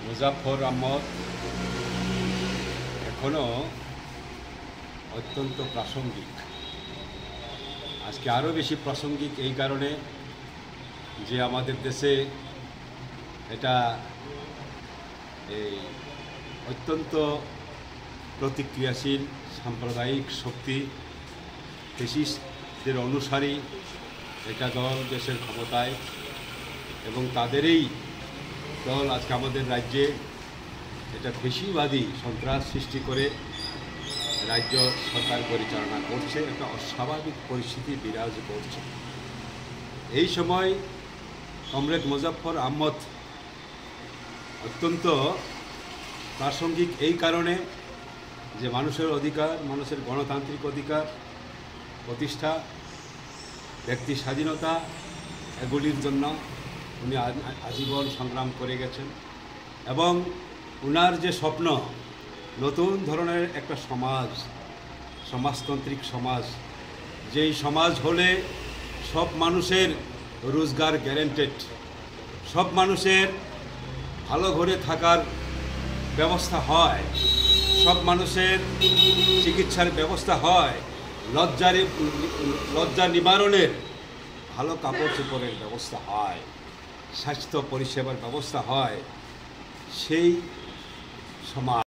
মুজাফফর আহমদ এখনও অত্যন্ত প্রাসঙ্গিক। আজকে আরও বেশি প্রাসঙ্গিক এই কারণে যে আমাদের দেশে এটা এই অত্যন্ত প্রতিক্রিয়াশীল সাম্প্রদায়িক শক্তি ফ্যাসিস্টদের অনুসারী এটা দল দেশের ক্ষমতায়, এবং তাদেরই দল আজকে আমাদের রাজ্যে এটা ফ্যাসিবাদী সন্ত্রাস সৃষ্টি করে রাজ্য সরকার পরিচালনা করছে। একটা অস্বাভাবিক পরিস্থিতি বিরাজ করছে। এই সময় কমরেড মুজাফফর আহমদ অত্যন্ত প্রাসঙ্গিক এই কারণে যে মানুষের অধিকার, মানুষের গণতান্ত্রিক অধিকার প্রতিষ্ঠা, ব্যক্তি স্বাধীনতা, এগুলির জন্য উনি আজীবন সংগ্রাম করে গেছেন। এবং উনার যে স্বপ্ন, নতুন ধরনের একটা সমাজতান্ত্রিক সমাজ, যেই সমাজ হলে সব মানুষের রোজগার গ্যারেন্টেড, সব মানুষের ভালো ঘরে থাকার ব্যবস্থা হয়, সব মানুষের চিকিৎসার ব্যবস্থা হয়, লজ্জা নিবারণের ভালো কাপড় চোপড়ের ব্যবস্থা হয়, স্বাস্থ্য পরিষেবার ব্যবস্থা হয়, সেই সমাজ।